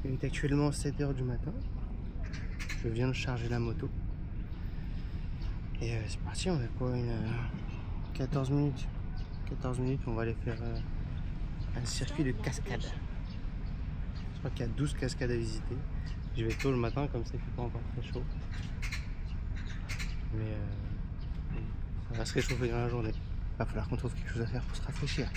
Il est actuellement 7 h du matin. Je viens de charger la moto. Et c'est parti, on a quoi, 14 minutes. 14 minutes, on va aller faire un circuit de cascade. Je crois qu'il y a 12 cascades à visiter. Je vais tôt le matin, comme ça il fait pas encore très chaud. Mais ça va se réchauffer dans la journée. Il va falloir qu'on trouve quelque chose à faire pour se rafraîchir.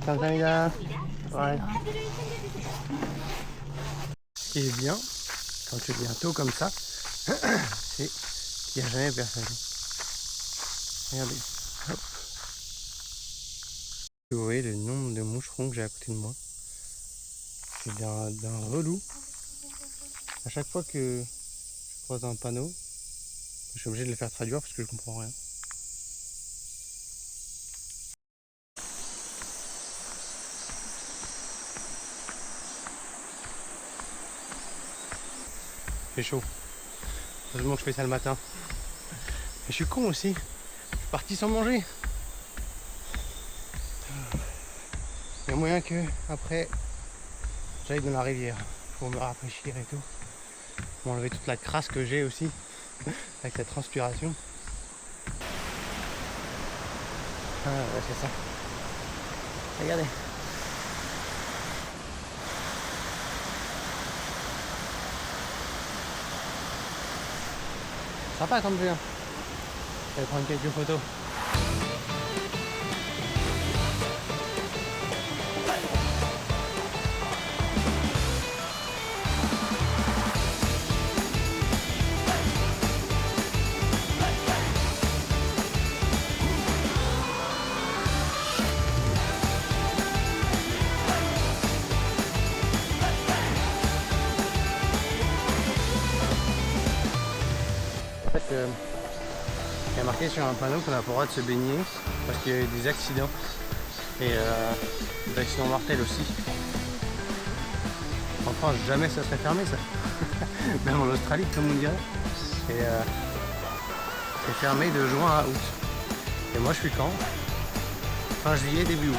감사합니다. Ouais. Ce qui est bien, quand tu viens tôt comme ça, c'est qu'il n'y a jamais personne. Regardez. Hop. Vous voyez le nombre de moucherons que j'ai à côté de moi. C'est d'un relou. À chaque fois que je croise un panneau, je suis obligé de le faire traduire parce que je comprends rien. Il fait chaud. Heureusement que je fais ça le matin. Mais je suis con aussi. Je suis parti sans manger. Il y a moyen que après j'aille dans la rivière pour me rafraîchir et tout. Pour enlever toute la crasse que j'ai aussi avec la transpiration. Ah ouais, c'est ça. Regardez. Sympa comme vue. Je vais prendre quelques photos. En fait, il y a marqué sur un panneau qu'on n'a pas le droit de se baigner parce qu'il y a eu des accidents et des accidents mortels aussi. En France, jamais ça serait fermé ça. Même en Australie, comme on dirait. Et c'est fermé de juin à août. Et moi je suis quand? Fin juillet, début août.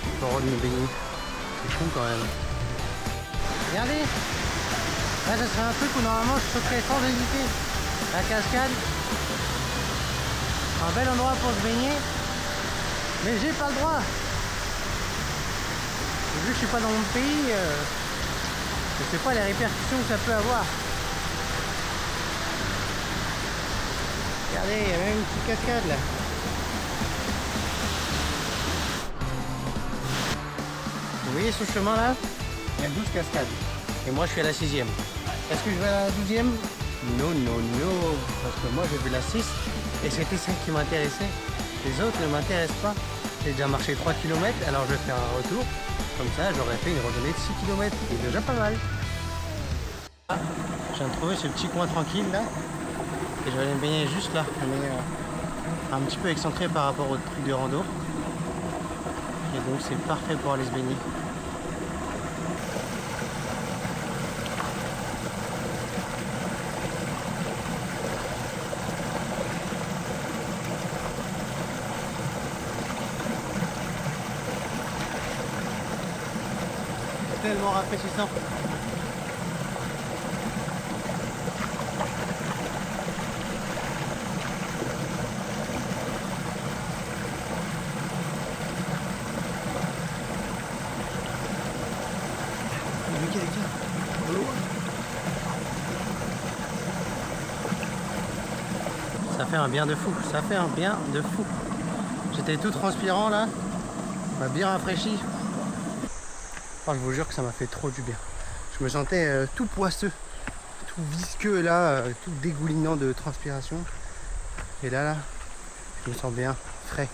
J'ai pas le droit de me baigner. C'est con quand même. Regardez! Là, ce serait un truc où normalement je sauterais sans hésiter. La cascade. Un bel endroit pour se baigner. Mais j'ai pas le droit. Vu que je suis pas dans mon pays, je sais pas les répercussions que ça peut avoir. Regardez, il y a même une petite cascade là. Vous voyez ce chemin là? Il y a 12 cascades. Et moi je suis à la 6e. Est-ce que je vais à la 12e? Non, non, non. Parce que moi j'ai vu la 6 et c'était celle qui m'intéressait. Les autres ne m'intéressent pas. J'ai déjà marché 3 km, alors je vais faire un retour. Comme ça j'aurais fait une randonnée de 6 km. C'est déjà pas mal. Ah, je viens de trouver ce petit coin tranquille là. Et je vais aller me baigner juste là. On est un petit peu excentré par rapport au truc de rando. Et donc c'est parfait pour aller se baigner. Tellement rafraîchissant. Ça fait un bien de fou, ça fait un bien de fou. J'étais tout transpirant là, ça m'a bien rafraîchi. Oh, je vous jure que ça m'a fait trop du bien. Je me sentais tout poisseux tout visqueux là, tout dégoulinant de transpiration. Et là, je me sens bien, frais.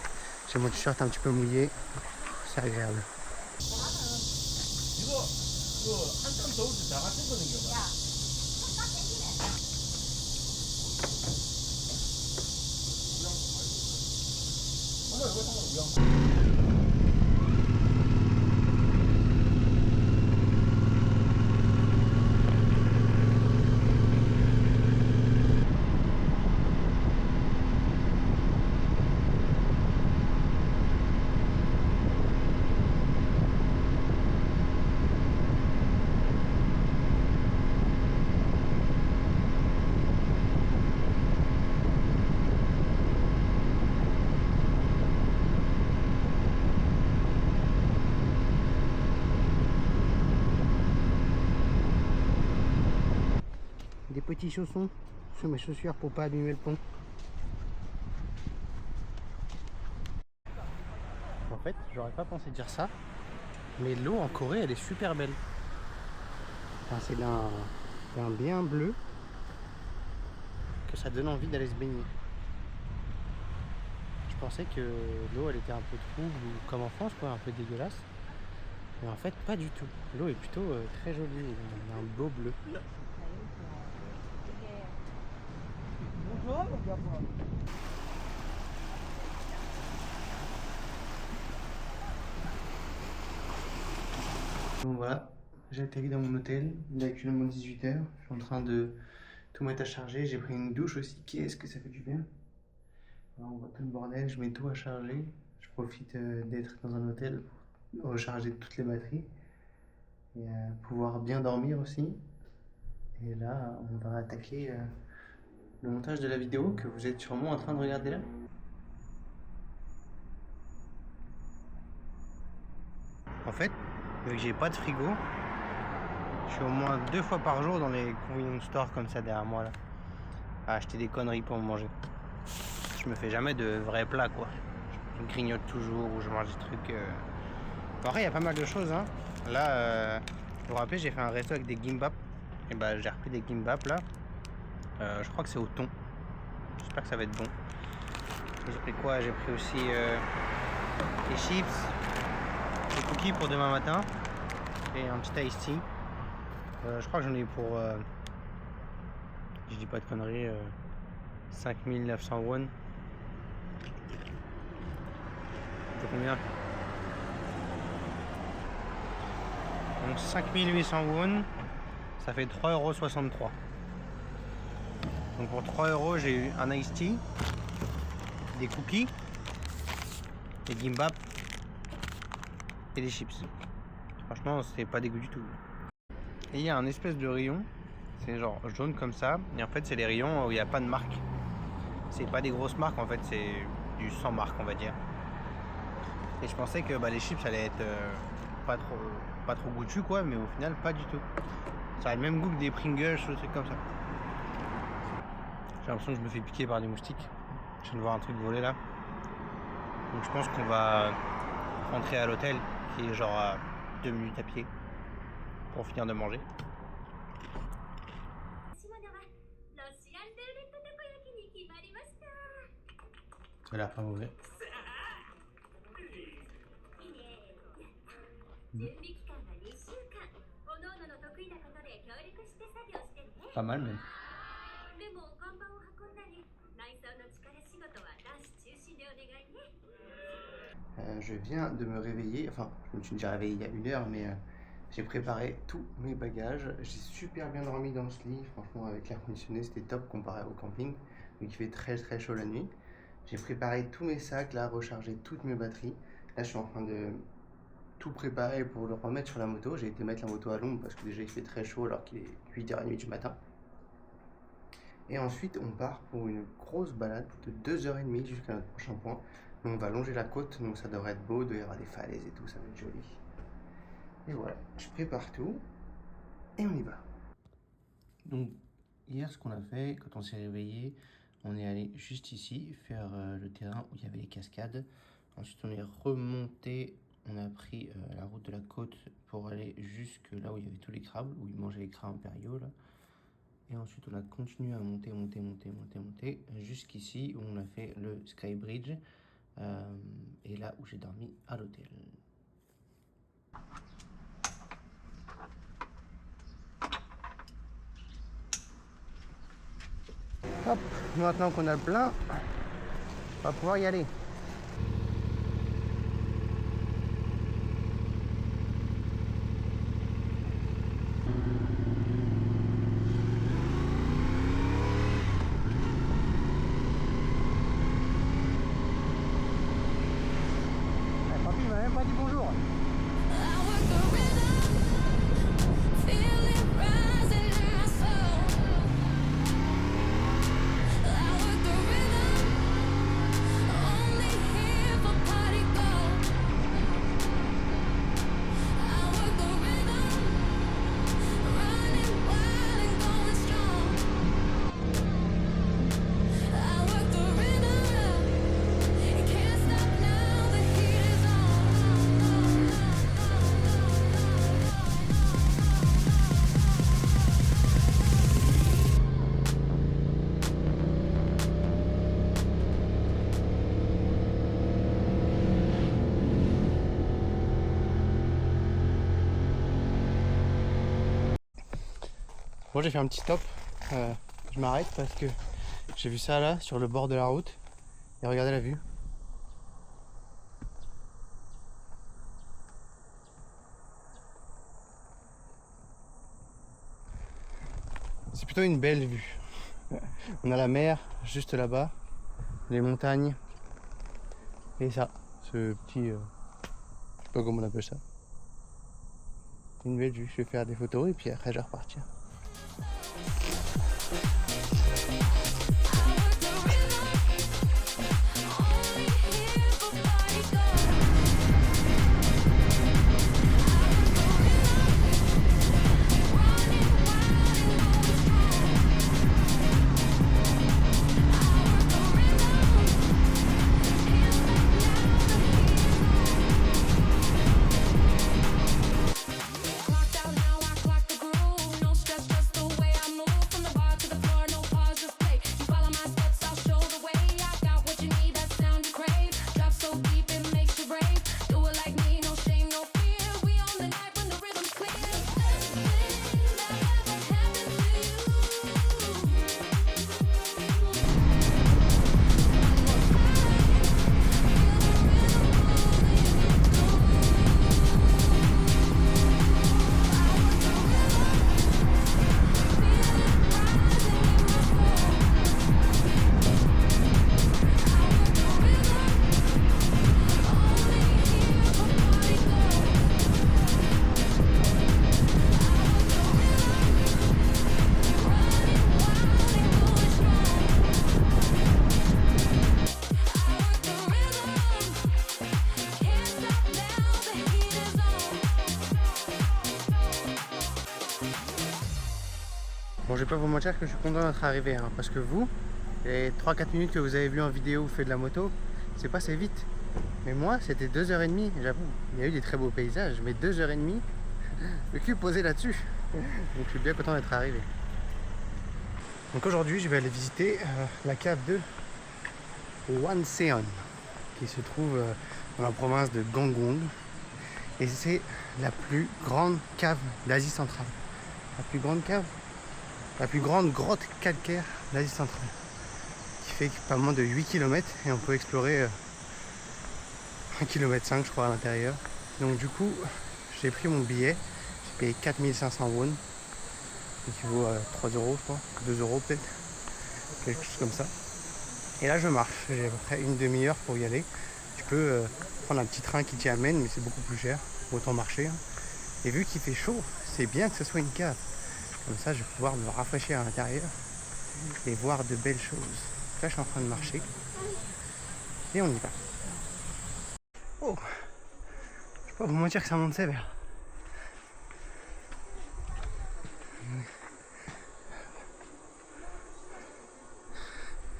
J'ai mon t-shirt un petit peu mouillé, c'est agréable. Des petits chaussons sur mes chaussures pour pas abîmer le pont. En fait, j'aurais pas pensé dire ça, mais l'eau en Corée, elle est super belle. Enfin, c'est d'un bien bleu que ça donne envie d'aller se baigner. Je pensais que l'eau, elle était un peu trouble ou comme en France, quoi, un peu dégueulasse. Mais en fait, pas du tout. L'eau est plutôt très jolie, il y a un beau bleu. Donc voilà, j'ai atterri dans mon hôtel, il est actuellement 18h, je suis en train de tout mettre à charger, j'ai pris une douche aussi, qu'est-ce que ça fait du bien. Alors, on voit tout le bordel, je mets tout à charger, je profite d'être dans un hôtel pour recharger toutes les batteries et pouvoir bien dormir aussi. Et là, on va attaquer le montage de la vidéo que vous êtes sûrement en train de regarder là. En fait, vu que j'ai pas de frigo, je suis au moins 2 fois par jour dans les convenience stores comme ça derrière moi là, à acheter des conneries pour manger. Je me fais jamais de vrais plats quoi. Je grignote toujours ou je mange des trucs. Après, il y a pas mal de choses. Hein. Là, vous vous rappelez, j'ai fait un resto avec des gimbap. Et bah, j'ai repris des gimbap là. Je crois que c'est au thon. J'espère que ça va être bon. J'ai pris quoi? J'ai pris aussi des chips, des cookies pour demain matin et un petit iced tea. Je crois que j'en ai eu pour, je dis pas de conneries, 5900 won. C'est combien? Donc 5800 won, ça fait 3,63 €. Donc pour 3 €, j'ai eu un iced tea, des cookies, des gimbap et des chips. Franchement, c'est pas dégueu du tout. Et il y a un espèce de rayon, c'est genre jaune comme ça, et en fait c'est les rayons où il n'y a pas de marque. C'est pas des grosses marques en fait, c'est du sans marque on va dire. Et je pensais que les chips allaient être pas trop goûtus quoi, mais au final pas du tout. Ça a le même goût que des Pringles ou des trucs comme ça. J'ai l'impression que je me fais piquer par des moustiques. Je viens de voir un truc voler là. Donc je pense qu'on va rentrer à l'hôtel qui est genre à 2 minutes à pied pour finir de manger. Ça a l'air pas mauvais. Pas mal même. Je viens de me réveiller, enfin je me suis déjà réveillé il y a 1 heure, mais j'ai préparé tous mes bagages. J'ai super bien dormi dans ce lit, franchement avec l'air conditionné c'était top comparé au camping, donc il fait très très chaud la nuit. J'ai préparé tous mes sacs, là, rechargé toutes mes batteries. Là je suis en train de tout préparer pour le remettre sur la moto. J'ai été mettre la moto à l'ombre parce que déjà il fait très chaud alors qu'il est 8h30 du matin. Et ensuite on part pour une grosse balade de 2h30 jusqu'à notre prochain point. Donc on va longer la côte, donc ça devrait être beau, il doit y avoir des falaises et tout, ça va être joli. Et voilà, je prépare tout et on y va. Donc hier ce qu'on a fait quand on s'est réveillé, on est allé juste ici faire le terrain où il y avait les cascades. Ensuite on est remonté, on a pris la route de la côte pour aller jusque là où il y avait tous les crabes, où ils mangeaient les crabes impériaux là. Et ensuite, on a continué à monter, jusqu'ici où on a fait le Sky Bridge. Et là où j'ai dormi à l'hôtel. Hop, maintenant qu'on a le plein, on va pouvoir y aller. Papy il m'a même pas dit bonjour. Bon, j'ai fait un petit stop. Je m'arrête parce que j'ai vu ça là sur le bord de la route. Et regardez la vue. C'est plutôt une belle vue. On a la mer juste là-bas, les montagnes et ça, ce petit, je sais pas comment on appelle ça. Une belle vue. Je vais faire des photos et puis après je vais repartir. Bon, je vais pas vous mentir que je suis content d'être arrivé, hein, parce que vous, les 3-4 minutes que vous avez vu en vidéo fait de la moto, c'est passé vite. Mais moi, c'était 2h30, j'avoue. Il y a eu des très beaux paysages, mais 2h30, le cul posé là-dessus. Donc je suis bien content d'être arrivé. Donc aujourd'hui, je vais aller visiter la cave de Hwaseong, qui se trouve dans la province de Gangwon. Et c'est la plus grande cave d'Asie centrale. La plus grande cave, la plus grande grotte calcaire d'Asie centrale, qui fait pas moins de 8 km et on peut explorer 1,5 km je crois à l'intérieur. Donc du coup j'ai pris mon billet, j'ai payé 4500 won, qui vaut 3 euros je crois, 2 euros peut-être, quelque chose comme ça. Et là je marche, j'ai à peu près une demi-heure pour y aller. Tu peux prendre un petit train qui t'y amène, mais c'est beaucoup plus cher, autant marcher. Hein. Et vu qu'il fait chaud, c'est bien que ce soit une cave. Comme ça, je vais pouvoir me rafraîchir à l'intérieur et voir de belles choses. Là, je suis en train de marcher et on y va. Oh, je peux pas vous mentir que ça monte sévère.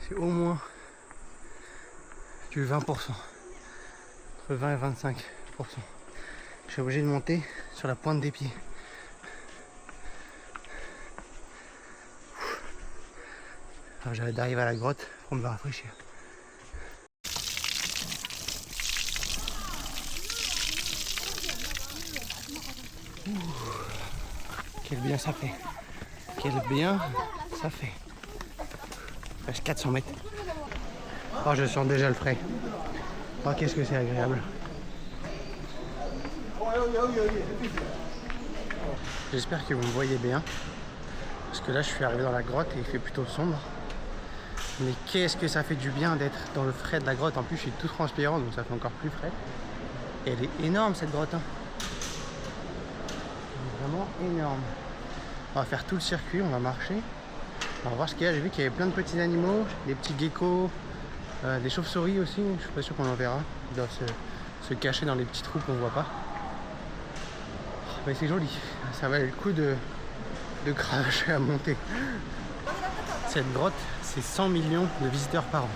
C'est au moins du 20%, entre 20 et 25%. Je suis obligé de monter sur la pointe des pieds. Alors j'arrête d'arriver à la grotte pour me rafraîchir. Quel bien ça fait. Quel bien ça fait. Il reste 400 mètres. Oh, je sens déjà le frais. Oh, qu'est-ce que c'est agréable. J'espère que vous me voyez bien. Parce que là, je suis arrivé dans la grotte et il fait plutôt sombre. Mais qu'est-ce que ça fait du bien d'être dans le frais de la grotte. En plus, je suis tout transpirant, donc ça fait encore plus frais. Et elle est énorme, cette grotte. Hein. Elle est vraiment énorme. On va faire tout le circuit, on va marcher. On va voir ce qu'il y a. J'ai vu qu'il y avait plein de petits animaux, des petits geckos, des chauves-souris aussi. Je suis pas sûr qu'on en verra. Ils doivent se cacher dans les petits trous qu'on voit pas. Mais c'est joli. Ça valait le coup de cracher à monter. Cette grotte, c'est 100 millions de visiteurs par an.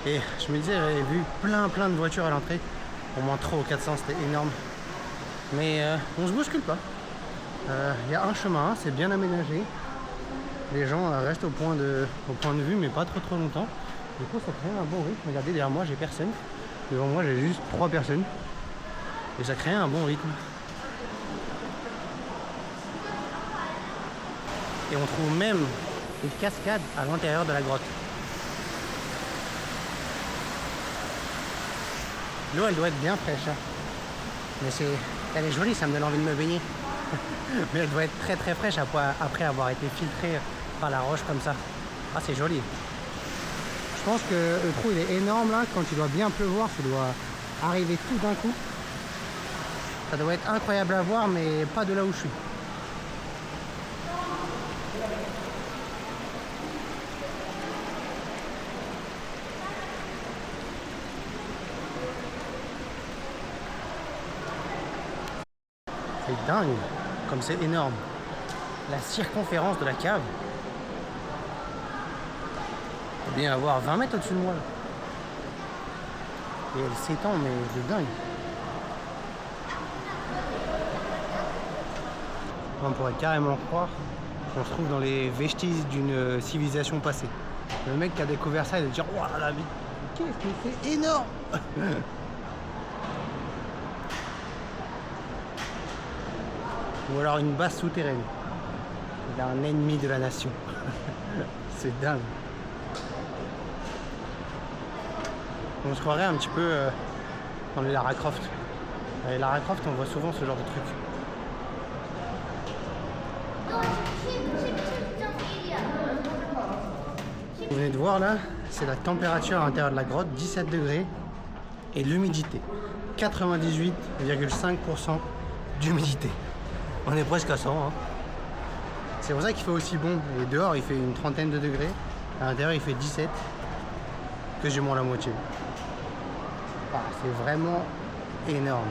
Et je me disais, j'avais vu plein de voitures à l'entrée. Au moins 300 ou 400, c'était énorme. Mais on se bouscule pas. Il y a un chemin, c'est bien aménagé. Les gens restent au point de vue, mais pas trop longtemps. Du coup, ça crée un bon rythme. Regardez, derrière moi, j'ai personne. Devant moi, j'ai juste 3 personnes. Et ça crée un bon rythme. Et on trouve même une cascade à l'intérieur de la grotte. L'eau, elle doit être bien fraîche. Hein. Mais elle est jolie, ça me donne envie de me baigner. Mais elle doit être très fraîche après avoir été filtrée par la roche comme ça. Ah, c'est joli. Je pense que le trou il est énorme là. Quand il doit bien pleuvoir, ça doit arriver tout d'un coup. Ça doit être incroyable à voir, mais pas de là où je suis. C'est dingue, comme c'est énorme. La circonférence de la cave. Il doit bien avoir 20 mètres au-dessus de moi. Là. Et elle s'étend, mais de dingue. On pourrait carrément croire qu'on se trouve dans les vestiges d'une civilisation passée. Le mec qui a découvert ça, il va dire « Waouh, la vie, qu'est-ce que c'est énorme !» Ou alors une base souterraine d'un ennemi de la nation. C'est dingue. On se croirait un petit peu dans les Lara Croft. Les Lara Croft, on voit souvent ce genre de truc. Vous venez de voir là, c'est la température à l'intérieur de la grotte, 17 degrés, et l'humidité, 98,5% d'humidité. On est presque à 100. Hein. C'est pour ça qu'il fait aussi bon. Et dehors, il fait une trentaine de degrés. À l'intérieur, il fait 17. Que j'ai moins la moitié. Ah, c'est vraiment énorme.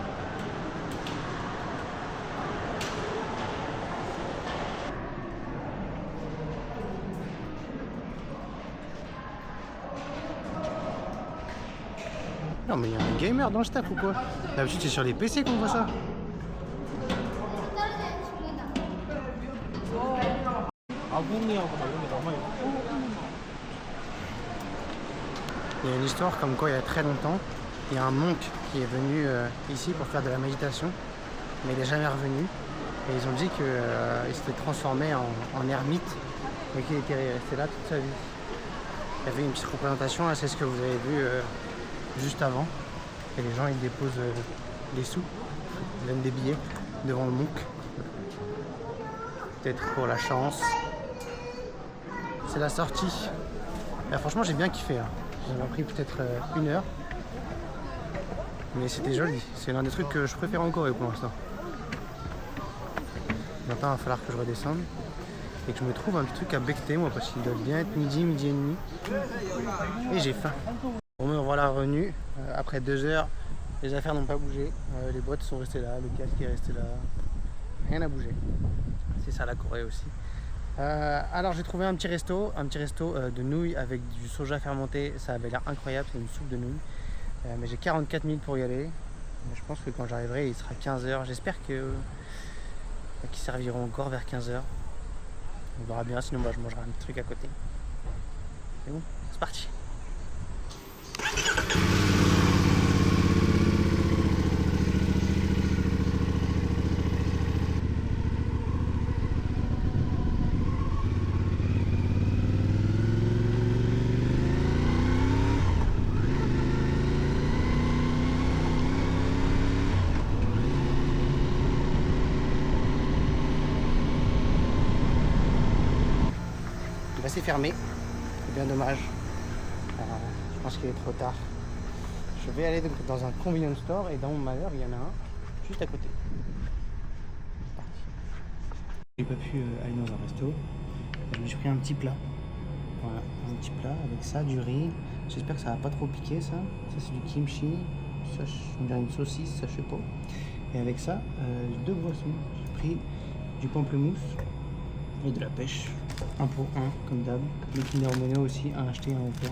Non, mais il y a un gamer dans le staff ou quoi? D'habitude, c'est sur les PC qu'on voit ça. Il y a une histoire comme quoi il y a très longtemps, il y a un monk qui est venu ici pour faire de la méditation, mais il n'est jamais revenu. Et ils ont dit qu'il s'était transformé en ermite et qu'il était resté là toute sa vie. Il y avait une petite représentation, c'est ce que vous avez vu juste avant. Et les gens ils déposent des sous, ils donnent des billets devant le monk. Peut-être pour la chance. C'est la sortie. Et franchement, j'ai bien kiffé. Hein. J'avais pris peut-être 1 heure. Mais c'était joli. C'est l'un des trucs que je préfère en Corée pour l'instant. Maintenant, il va falloir que je redescende. Et que je me trouve un petit truc à becter, moi, parce qu'il doit bien être midi et demi. Et j'ai faim. Bon, me voilà revenu. Après 2 heures, les affaires n'ont pas bougé. Les boîtes sont restées là, le casque est resté là. Rien n'a bougé. C'est ça la Corée aussi. Alors j'ai trouvé un petit resto de nouilles avec du soja fermenté. Ça avait l'air incroyable, c'est une soupe de nouilles. Mais j'ai 44 minutes pour y aller. Mais je pense que quand j'arriverai, il sera 15h. J'espère qu'ils serviront encore vers 15h. On verra bien, sinon moi, je mangerai un petit truc à côté. C'est bon, c'est parti. C'est fermé, c'est bien dommage. Je pense qu'il est trop tard. Je vais aller donc dans un convenience store et dans mon malheur il y en a un juste à côté. C'est parti. J'ai pas pu aller dans un resto. J'ai pris un petit plat. Voilà, un petit plat avec ça, du riz. J'espère que ça va pas trop piquer ça. Ça c'est du kimchi. Ça je dirais une saucisse, ça je sais pas. Et avec ça, 2 boissons. J'ai pris du pamplemousse et de la pêche. 1 pour 1 comme d'hab. Le Kinder Bueno aussi, un acheté, un offert.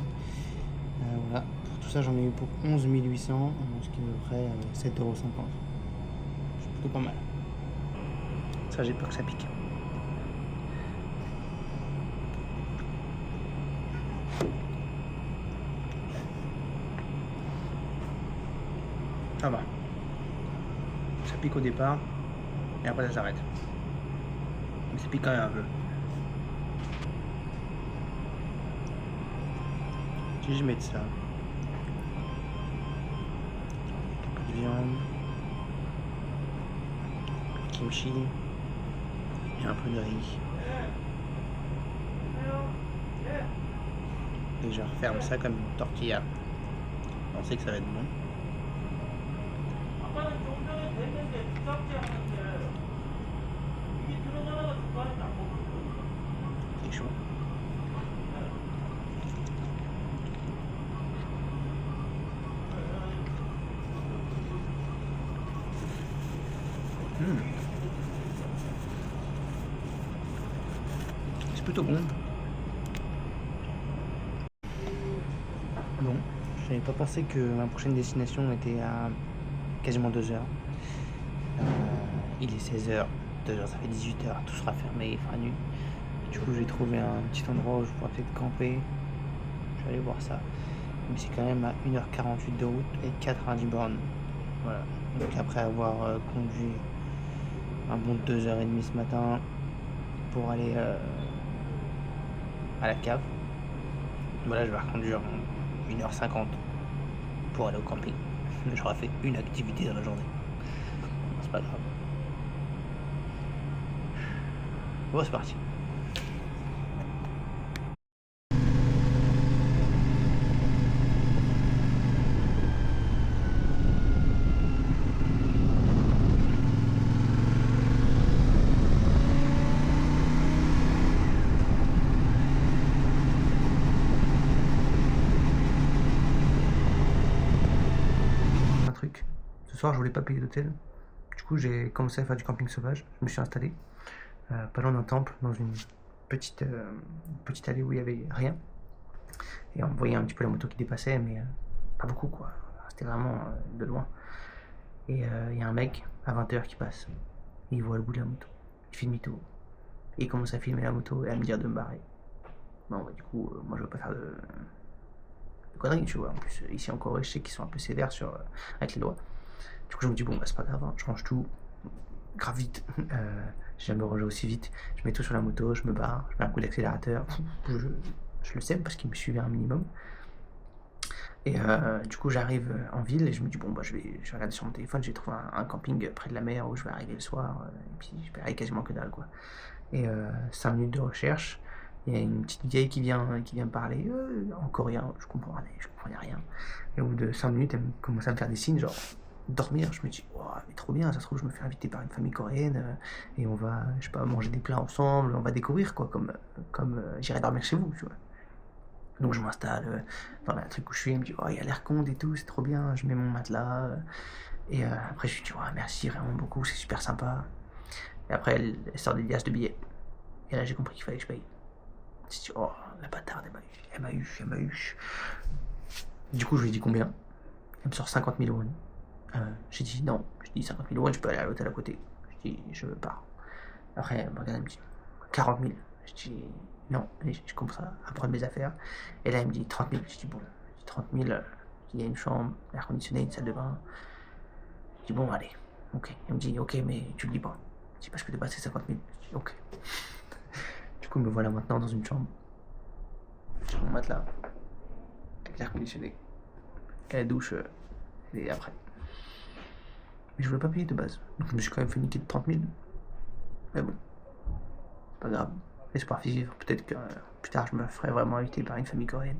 Voilà, pour tout ça j'en ai eu pour 11 800, ce qui me ferait 7,50 €. C'est plutôt pas mal. Ça j'ai peur que ça pique. Ça va. Ça pique au départ et après ça s'arrête. Mais ça pique quand même un peu. Si je mets de ça, un peu de viande, kimchi et un peu de riz. Et je referme ça comme une tortilla. On sait que ça va être bon. C'est chaud. C'est plutôt bon. Bon, je n'avais pas pensé que ma prochaine destination était à quasiment 2 heures. Il est 16h, 2h ça fait 18h, tout sera fermé, il fera nuit. Du coup j'ai trouvé un petit endroit où je pourrais peut-être camper. Je vais aller voir ça. Mais c'est quand même à 1h48 de route et 90 bornes. Voilà. Donc après avoir conduit un bon 2h30 ce matin pour aller à la cave, voilà, je vais reconduire 1h50 pour aller au camping. J'aurai fait une activité dans la journée. C'est pas grave. Bon, c'est parti. Ce soir, je voulais pas payer d'hôtel. Du coup, j'ai commencé à faire du camping sauvage. Je me suis installé pas loin d'un temple, dans une petite allée où il y avait rien. Et on voyait un petit peu la moto qui dépassait, mais pas beaucoup quoi. C'était vraiment de loin. Et il y a un mec à 20h qui passe. Et il voit le bout de la moto. Il fait demi-tour. Et il commence à filmer la moto et à me dire de me barrer. Bon, bah, du coup, moi je veux pas faire de conneries, tu vois. En plus, ici en Corée, je sais qu'ils sont un peu sévères avec les lois. Du coup, je me dis, bon, bah, c'est pas grave, hein. Je range tout, grave vite. J'ai jamais rangé aussi vite. Je mets tout sur la moto, je me barre, je mets un coup d'accélérateur. Je le sais parce qu'il me suivait un minimum. Et du coup, j'arrive en ville et je me dis, bon, bah, je vais regarder sur mon téléphone, j'ai trouvé un camping près de la mer où je vais arriver le soir. Et puis, je paierai quasiment que dalle, quoi. Et 5 minutes de recherche, il y a une petite vieille qui vient me parler en coréen, je comprenais rien. Et au bout de 5 minutes, elle commence à me faire des signes, genre dormir. Je me dis, oh, mais trop bien, ça se trouve, je me fais inviter par une famille coréenne et on va, je sais pas, manger des plats ensemble, on va découvrir, quoi, comme j'irai dormir chez vous, tu vois. Donc je m'installe dans le truc où je suis, elle me dit, oh, il a l'air con et tout, c'est trop bien, je mets mon matelas. Et après, je lui dis, oh, merci vraiment beaucoup, c'est super sympa. Et après, elle sort des liasses de billets. Et là, j'ai compris qu'il fallait que je paye. Je me suis dit, oh, la bâtarde, elle m'a eu. Du coup, je lui ai dit combien. Elle me sort 50 000 won. J'ai dit non, je dis 50 000 won, je peux aller à l'hôtel à côté. Je dis, je pars. Après, elle me regarde, elle me dit 40 000. Je dis non, et je commence à prendre mes affaires. Et là, il me dit 30 000. Je dis bon, 30 000, il y a une chambre, l'air conditionné, une salle de bain. Je dis bon, allez, ok. Il me dit ok, mais tu le dis pas. Je dis parce que de base c'est 50 000. Je dis ok. Du coup, me voilà maintenant dans une chambre. Sur mon matelas, avec l'air conditionné. Et la douche, elle est après. Mais je voulais pas payer de base. Donc je me suis quand même fait niquer de 30 000. Mais bon, c'est pas grave. L'espoir vivre. Peut-être que plus tard je me ferai vraiment inviter par une famille coréenne.